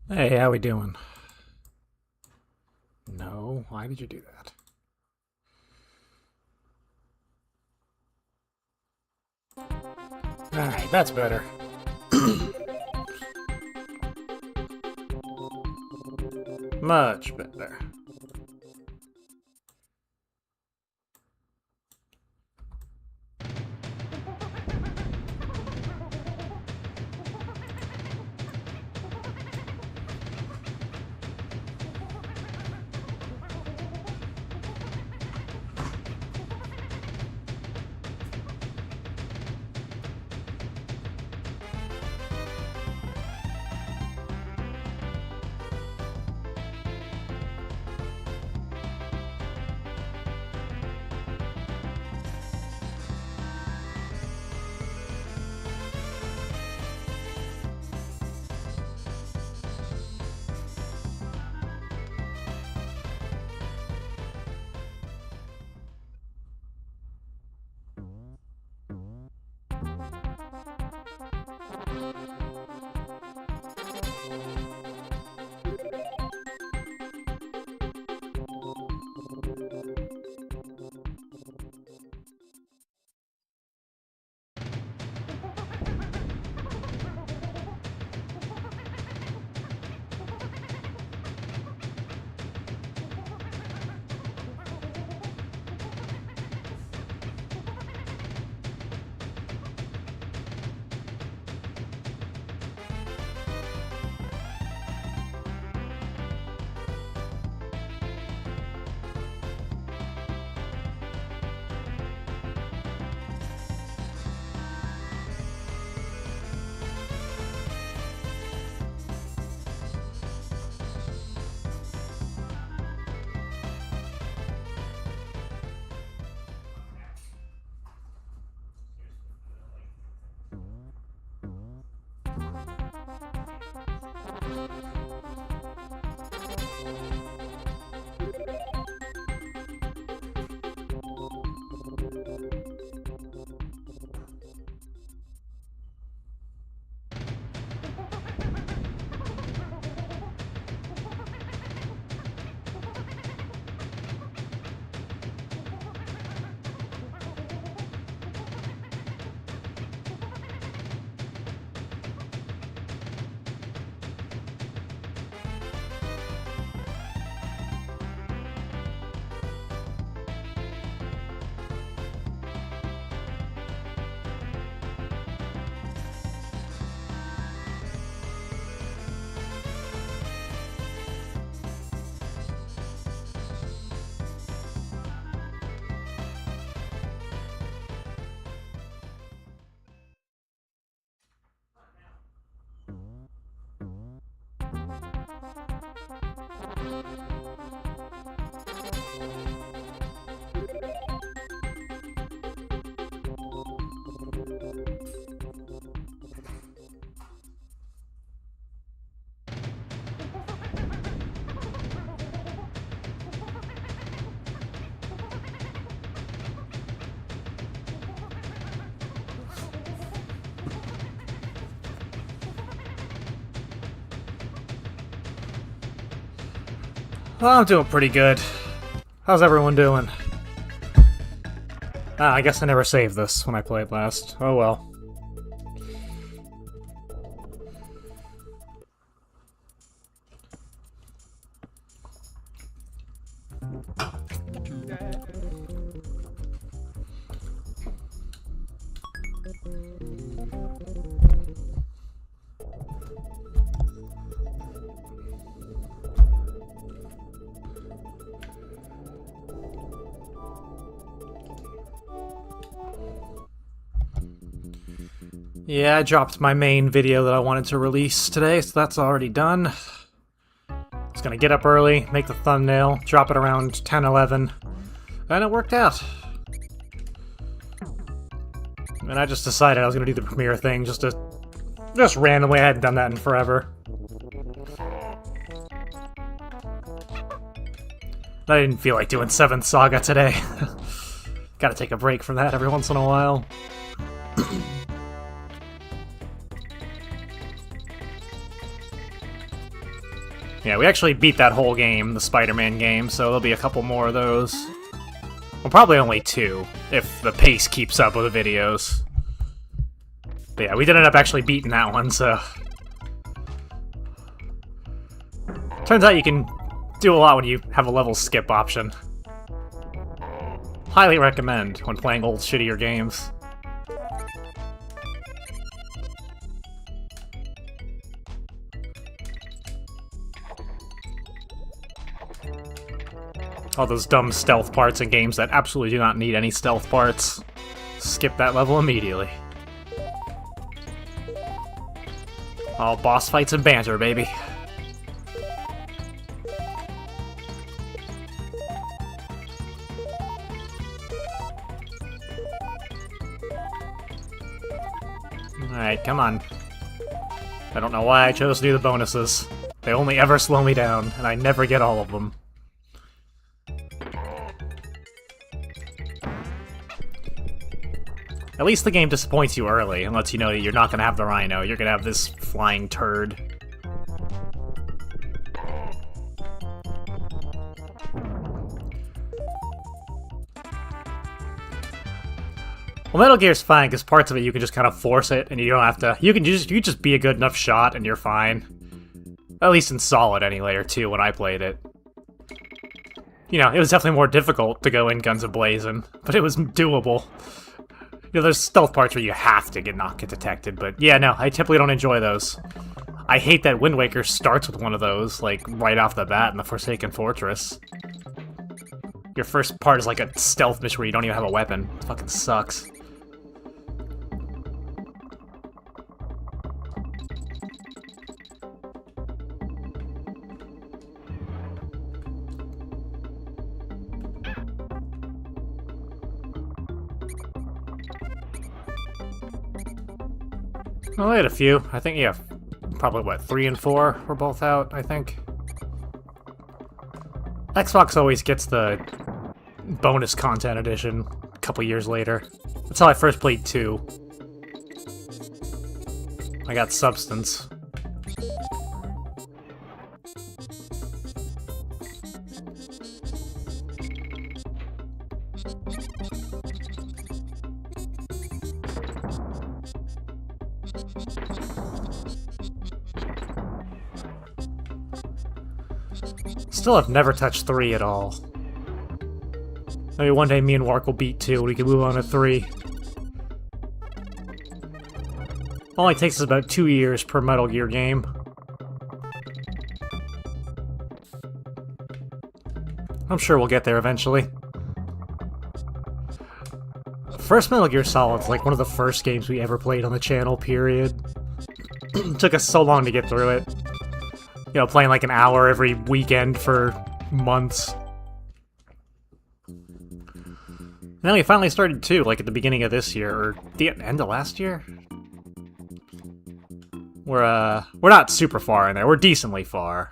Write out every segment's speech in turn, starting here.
Hey, how we doing? No, why did you do that? Alright, that's better. Much better. Well, I'm doing pretty good. How's everyone doing? I guess I never saved this when I played last. Oh well. Yeah, I dropped my main video that I wanted to release today, so that's already done. I was gonna get up early, make the thumbnail, drop it around 10, 11, and it worked out. And I just decided I was gonna do the premiere thing just randomly. I hadn't done that in forever. I didn't feel like doing 7th Saga today. Gotta take a break from that every once in a while. Yeah, we actually beat that whole game, the Spider-Man game, so there'll be a couple more of those. Well, probably only 2, if the pace keeps up with the videos. But yeah, we did end up actually beating that one, so... Turns out you can do a lot when you have a level skip option. Highly recommend when playing old, shittier games. All those dumb stealth parts in games that absolutely do not need any stealth parts. Skip that level immediately. All boss fights and banter, baby. Alright, come on. I don't know why I chose to do the bonuses. They only ever slow me down, and I never get all of them. At least the game disappoints you early and lets you know that you're not going to have the Rhino, you're going to have this flying turd. Well, Metal Gear's fine, because parts of it you can just kind of force it, and you don't have to... You just be a good enough shot, and you're fine. At least in Solid, anyway, or 2, when I played it. You know, it was definitely more difficult to go in guns a-blazing, but it was doable. You know, there's stealth parts where you have to not get detected, but yeah, no, I typically don't enjoy those. I hate that Wind Waker starts with one of those, like, right off the bat in the Forsaken Fortress. Your first part is like a stealth mission where you don't even have a weapon. It fucking sucks. Well, I had a few. I think, yeah, probably, what, 3 and 4 were both out, I think. Xbox always gets the bonus content edition a couple years later. That's how I first played 2. I got Substance. Still have never touched 3 at all. Maybe one day me and Wark will beat 2 and we can move on to 3. Only takes us about 2 years per Metal Gear game. I'm sure we'll get there eventually. First Metal Gear Solid's like one of the first games we ever played on the channel, period. Took us so long to get through it. You know, playing like an hour every weekend for months. And then we finally started 2, like at the beginning of this year, or the end of last year? We're not super far in there, we're decently far.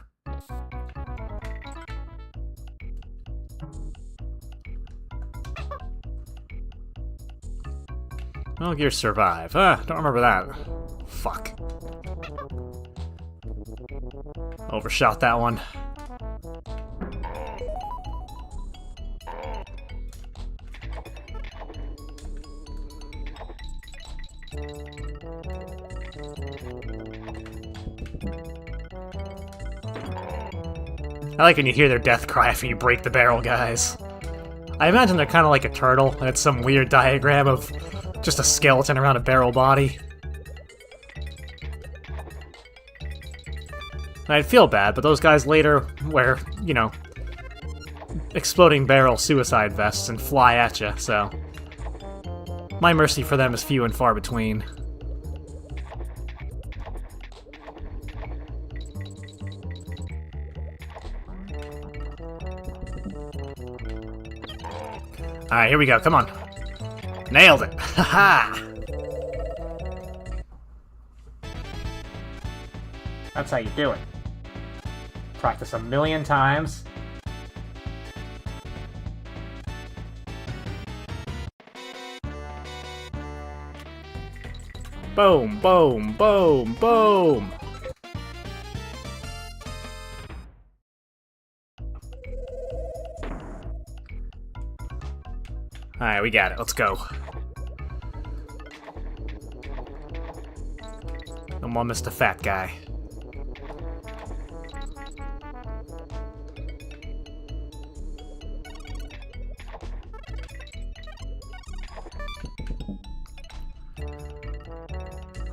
Metal Gear Survive. Don't remember that. Fuck. Overshot that one. I like when you hear their death cry after you break the barrel, guys. I imagine they're kind of like a turtle, and it's some weird diagram of just a skeleton around a barrel body. I'd feel bad, but those guys later wear, you know, exploding barrel suicide vests and fly at you, so... My mercy for them is few and far between. Alright, here we go, come on. Nailed it! Haha! That's how you do it. Practice 1,000,000 times. Boom, boom, boom, boom! Alright, we got it. Let's go. No more Mr. Fat Guy.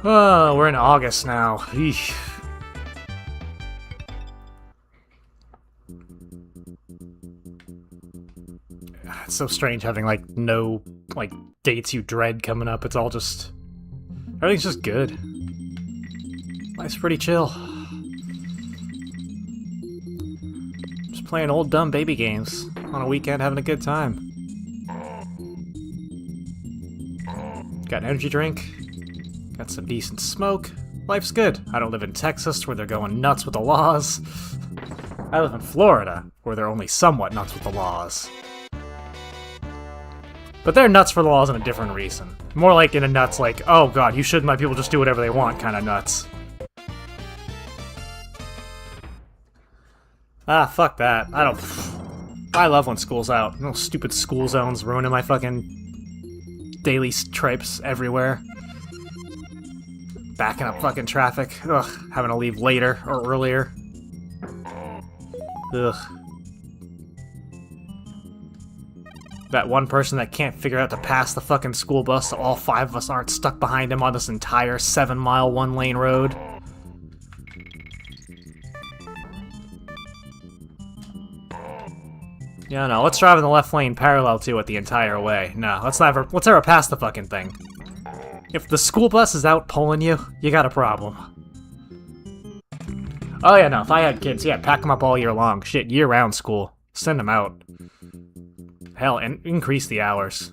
Oh, we're in August now. Eesh. It's so strange having, like, no, like, dates you dread coming up. It's all just... everything's just good. Life's pretty chill. Just playing old dumb baby games on a weekend, having a good time. Got an energy drink. Got some decent smoke. Life's good. I don't live in Texas, where they're going nuts with the laws. I live in Florida, where they're only somewhat nuts with the laws. But they're nuts for the laws in a different reason. More like in a nuts like, oh god, you shouldn't let people just do whatever they want kind of nuts. Ah, fuck that. I love when school's out. No stupid school zones ruining my fucking daily trips everywhere. Backing up fucking traffic. Ugh, having to leave later or earlier. Ugh. That one person that can't figure out to pass the fucking school bus so all 5 of us aren't stuck behind him on this entire 7-mile one-lane road. Yeah, no, let's drive in the left lane parallel to it the entire way. No, let's never pass the fucking thing. If the school bus is out pulling you, you got a problem. Oh yeah, no, if I had kids, yeah, pack them up all year long. Shit, year-round school. Send them out. Hell, and increase the hours.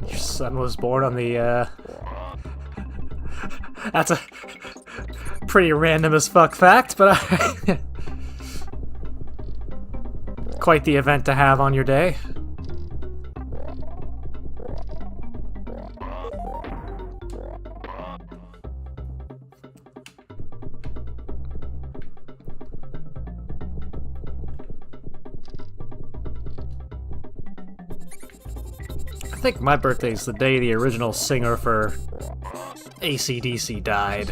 Your son was born on the, That's a pretty random as fuck fact, but quite the event to have on your day. I think my birthday's the day the original singer for AC/DC died.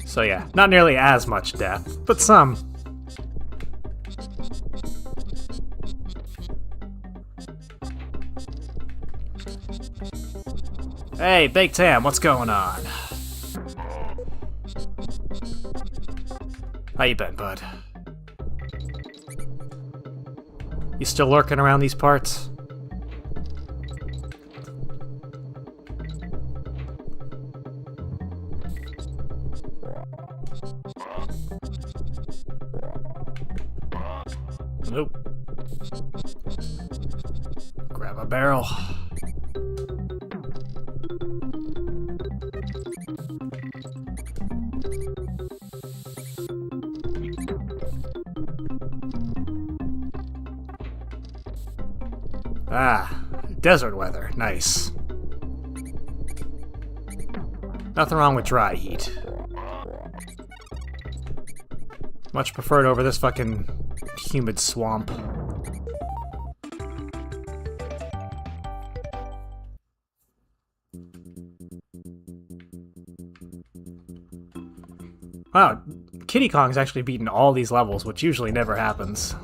So yeah, not nearly as much death, but some. Hey, Baked Ham, what's going on? How you been, bud? You still lurking around these parts? Nope. Grab a barrel. Ah, desert weather. Nice. Nothing wrong with dry heat. Much preferred over this fucking humid swamp. Wow, Kiddy Kong's actually beaten all these levels, which usually never happens.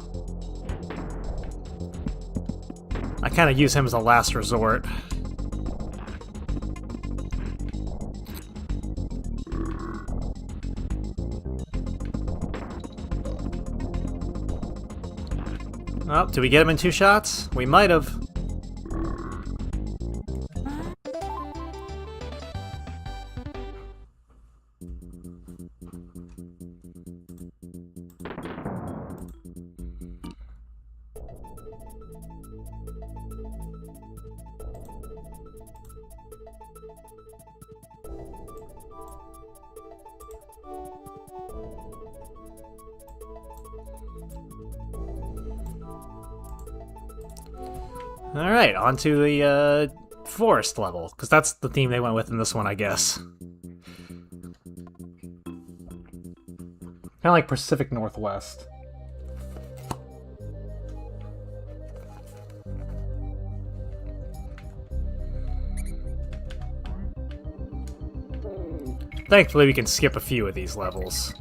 I kind of use him as a last resort. Oh, did we get him in 2 shots? We might have. Alright, on to the forest level, because that's the theme they went with in this one, I guess. Kind of like Pacific Northwest. Thankfully, we can skip a few of these levels.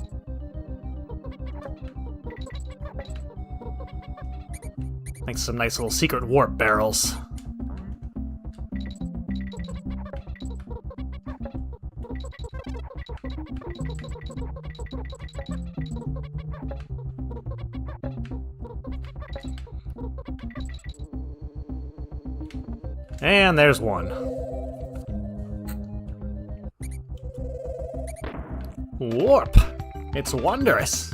Thanks to some nice little secret warp barrels. And there's one. Warp! It's wondrous!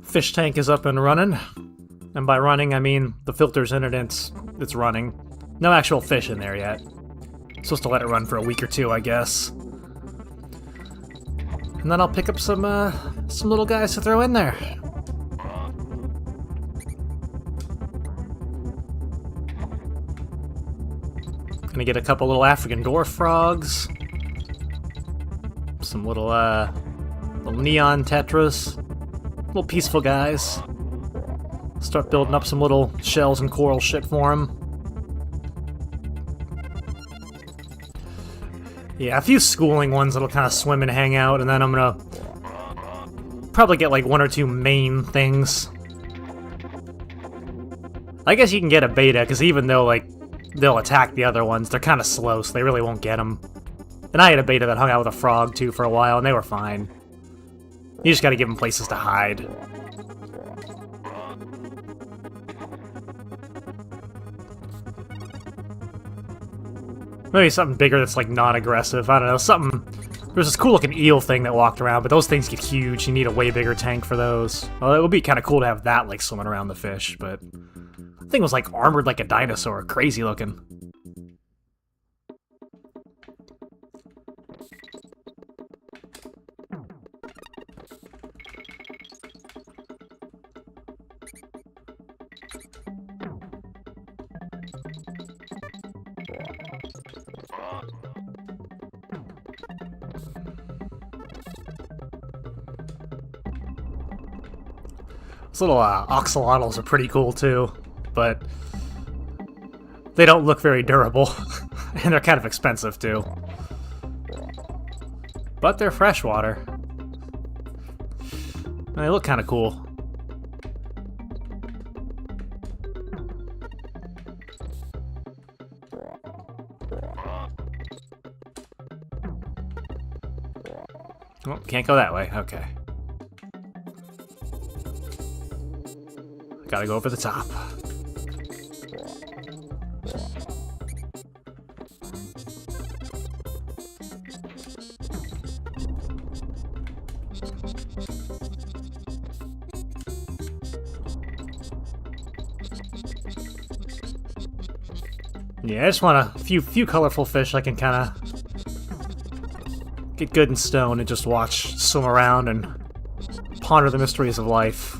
Fish tank is up and running. And by running, I mean the filter's in it and it's running. No actual fish in there yet. Supposed to let it run for a week or two, I guess. And then I'll pick up some little guys to throw in there. Gonna get a couple little African dwarf frogs. Some little neon tetras. Little peaceful guys. Start building up some little shells and coral shit for them. Yeah, a few schooling ones that'll kind of swim and hang out, and then I'm gonna probably get like one or two main things. I guess you can get a beta, because even though like they'll attack the other ones, they're kind of slow, so they really won't get them. And I had a beta that hung out with a frog too for a while, and they were fine. You just gotta give them places to hide. Maybe something bigger that's like non-aggressive. I don't know, something. There's this cool looking eel thing that walked around, but those things get huge. You need a way bigger tank for those. Well, it would be kind of cool to have that like swimming around the fish, but the thing was like armored like a dinosaur, crazy looking. Those little oxalotls are pretty cool too, but they don't look very durable, and they're kind of expensive too. But they're freshwater. And they look kind of cool. Oh, can't go that way. Okay. Gotta go over the top. Yeah, I just want a few colorful fish I can kind of get good and stoned and just watch swim around and ponder the mysteries of life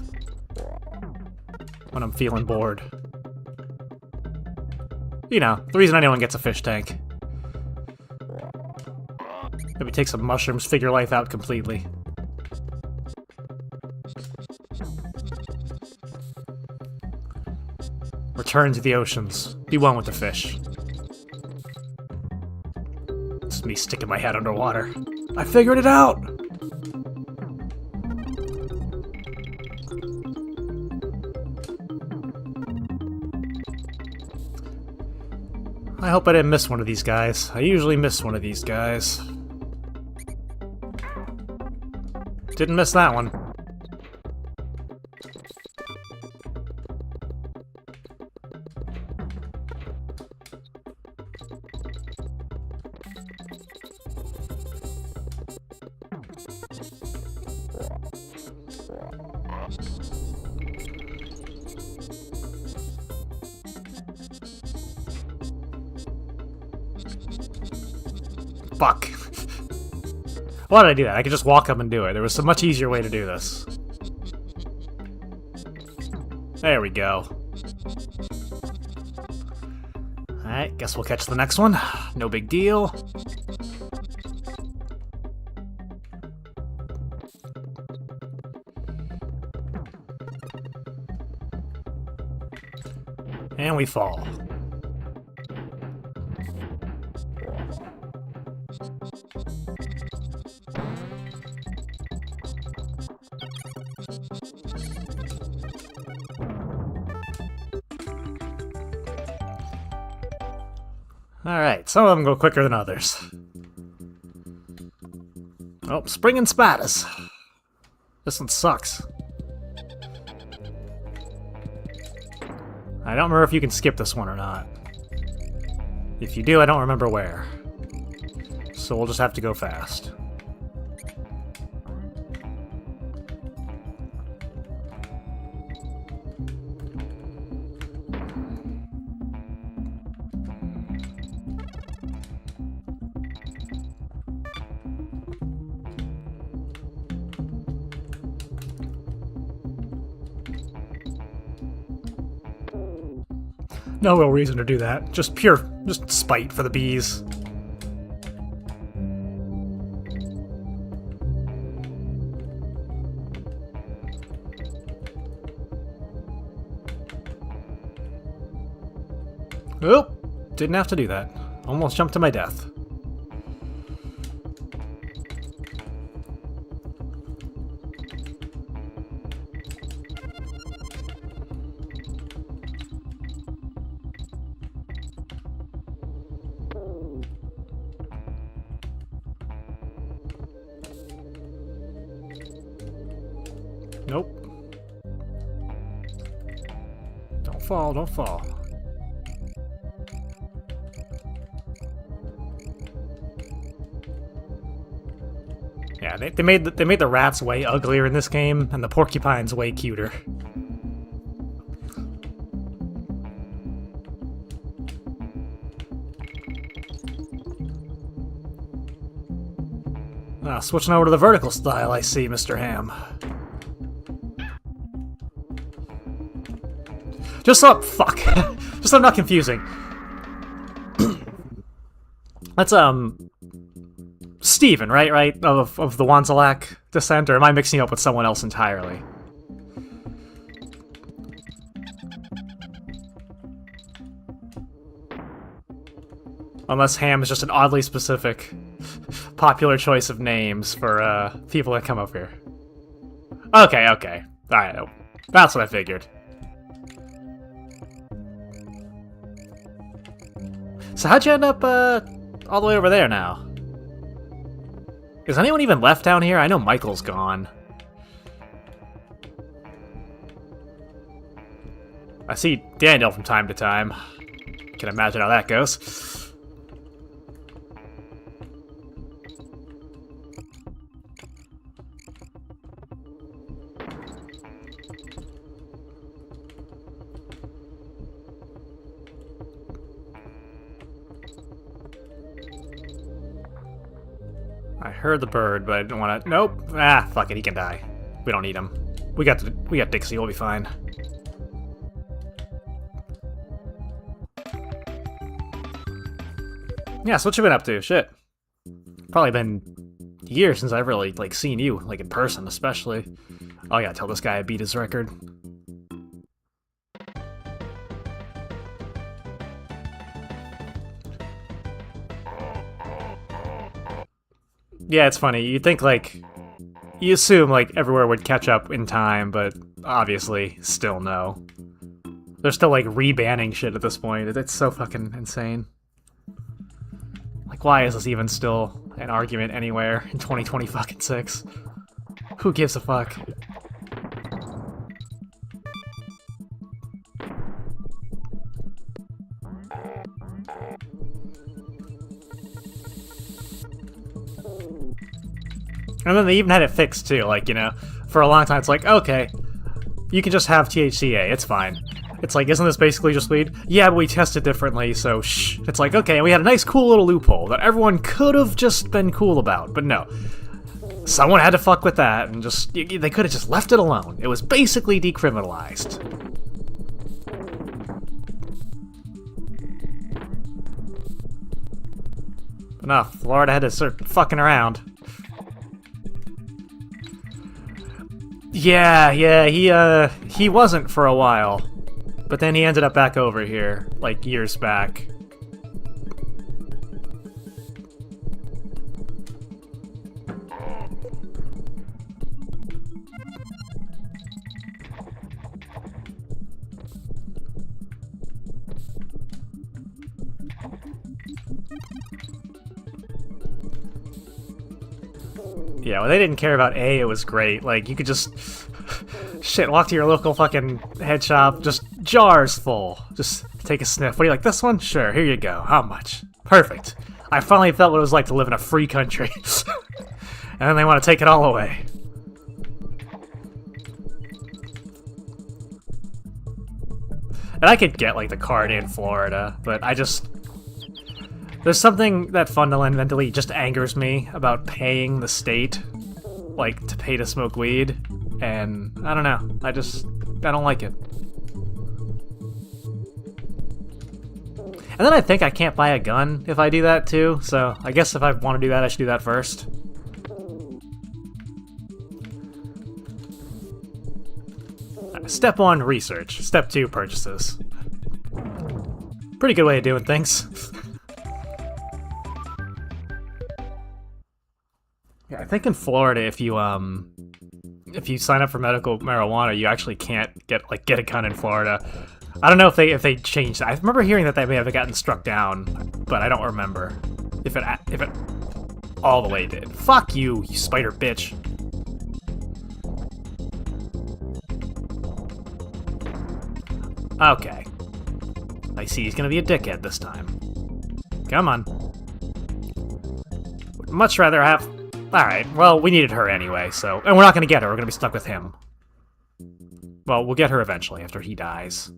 when I'm feeling bored. You know, the reason anyone gets a fish tank. Maybe take some mushrooms, figure life out completely. Return to the oceans. Be one with the fish. It's me sticking my head underwater. I figured it out! I hope I didn't miss one of these guys. I usually miss one of these guys. Didn't miss that one. Fuck. Why did I do that? I could just walk up and do it. There was a much easier way to do this. There we go. Alright, guess we'll catch the next one. No big deal. And we fall. Alright, some of them go quicker than others. Oh, springing spiders. This one sucks. I don't remember if you can skip this one or not. If you do, I don't remember where. So we'll just have to go fast. No real reason to do that. Just spite for the bees. Oh, didn't have to do that. Almost jumped to my death. Nope. Don't fall, don't fall. Yeah, they made the rats way uglier in this game, and the porcupines way cuter. Switching over to the vertical style, I see, Mr. Ham. Just so fuck. Just so I'm not confusing. That's Steven, right? Of the Wanzalak descent, or am I mixing up with someone else entirely? Unless Ham is just an oddly specific, popular choice of names for people that come up here. Okay. Alright, that's what I figured. So how'd you end up all the way over there now? Is anyone even left down here? I know Michael's gone. I see Daniel from time to time. Can imagine how that goes. I heard the bird, but I didn't want to. Nope. Ah, fuck it. He can die. We don't need him. We got Dixie. We'll be fine. Yeah. So what you been up to? Shit. Probably been years since I've really seen you in person, especially. Oh yeah. Tell this guy I beat his record. Yeah, it's funny. You think, you assume, everywhere would catch up in time, but obviously, still no. They're still, re-banning shit at this point. It's so fucking insane. Why is this even still an argument anywhere in 2026? Who gives a fuck? And then they even had it fixed too, for a long time it's okay, you can just have THCA, it's fine. It's isn't this basically just weed? Yeah, but we test it differently, so shh. It's okay, we had a nice cool little loophole that everyone could have just been cool about, but no. Someone had to fuck with that, and just they could have just left it alone. It was basically decriminalized. But no, Florida had to start fucking around. Yeah, he wasn't for a while. But then he ended up back over here, like, years back. Yeah, when they didn't care about A, it was great. Like, you could just... shit, walk to your local fucking head shop, just jars full. Just take a sniff. What do you like, this one? Sure, here you go. How much? Perfect. I finally felt what it was like to live in a free country. And then they want to take it all away. And I could get, like, the card in Florida, but I just... There's something that fundamentally just angers me about paying the state, like, to pay to smoke weed, and I don't know, I don't like it. And then I think I can't buy a gun if I do that too, so I guess if I want to do that, I should do that first. Step 1, research. Step 2, purchases. Pretty good way of doing things. Yeah, I think in Florida, if you sign up for medical marijuana, you actually can't get a gun in Florida. I don't know if they changed that. I remember hearing that they may have gotten struck down, but I don't remember if it all the way did. Fuck you, you spider bitch. Okay. I see he's gonna be a dickhead this time. Come on. Would much rather have... Alright, well, we needed her anyway, so... And we're not gonna get her, we're gonna be stuck with him. Well, we'll get her eventually, after he dies.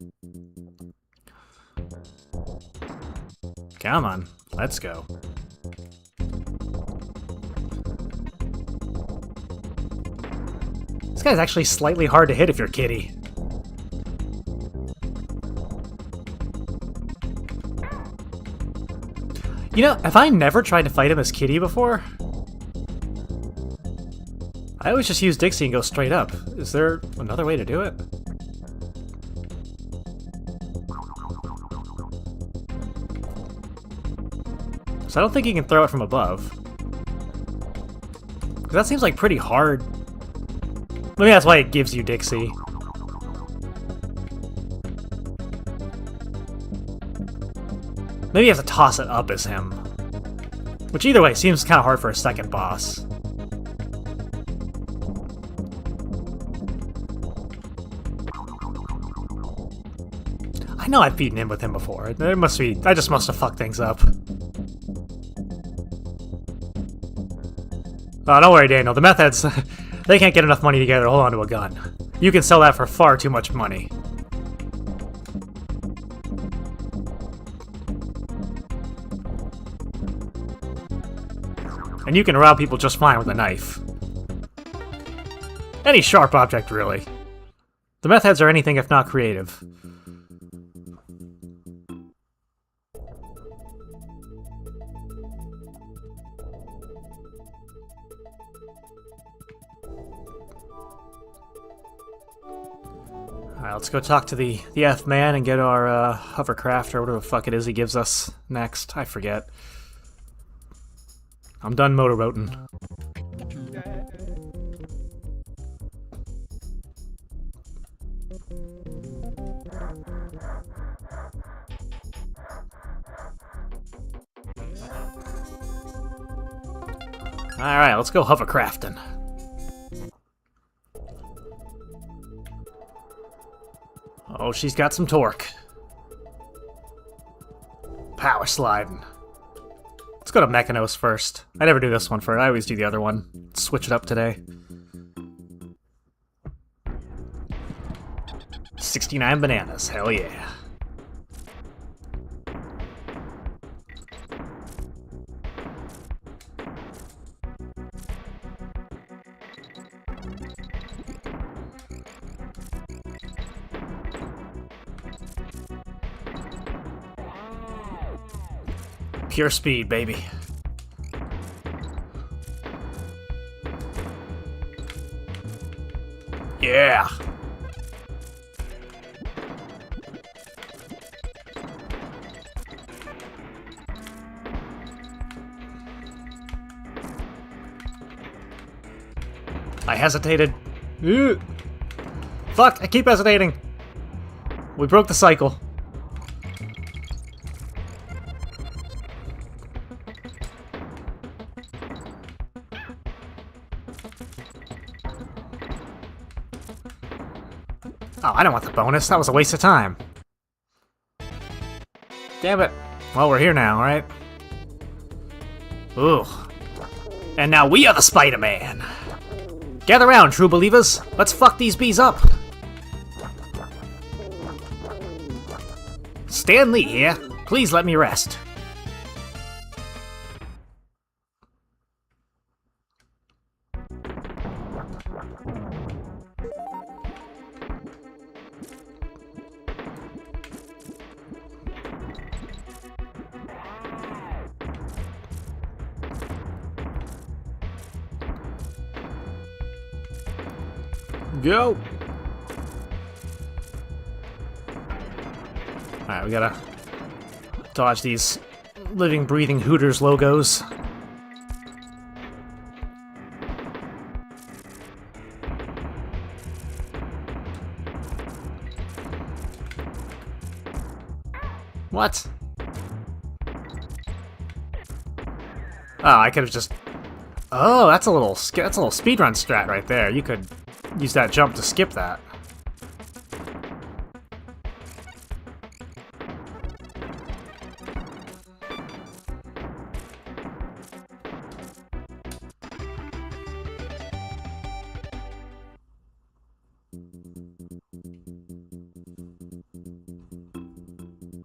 Come on, let's go. This guy's actually slightly hard to hit if you're Kitty. You know, have I never tried to fight him as Kitty before? I always just use Dixie and go straight up. Is there another way to do it? So I don't think you can throw it from above. 'Cause that seems like pretty hard. Maybe that's why it gives you Dixie. Maybe you have to toss it up as him. Which either way seems kind of hard for a second boss. I know I've beaten him with him before. There must be... I just must have fucked things up. Oh, don't worry, Daniel. The meth heads, they can't get enough money together to hold on to a gun. You can sell that for far too much money. And you can rob people just fine with a knife. Any sharp object, really. The meth heads are anything if not creative. Alright, let's go talk to the F-man and get our hovercraft or whatever the fuck it is he gives us next. I forget. I'm done motorboating. Alright, let's go hovercrafting. Oh, she's got some torque. Power sliding. Let's go to Mechanos first. I never do this one first. I always do the other one. Switch it up today. 69 bananas. Hell yeah. Pure speed, baby. Yeah! I hesitated. Ugh. Fuck, I keep hesitating. We broke the cycle. Oh, I don't want the bonus. That was a waste of time. Damn it. Well, we're here now, right? Ooh. And now we are the Spider-Man. Gather round, true believers. Let's fuck these bees up. Stan Lee here. Please let me rest. Go! Alright, we gotta dodge these living, breathing Hooters logos. What? Oh, I could have just... Oh, that's a little speedrun strat right there. You could use that jump to skip that.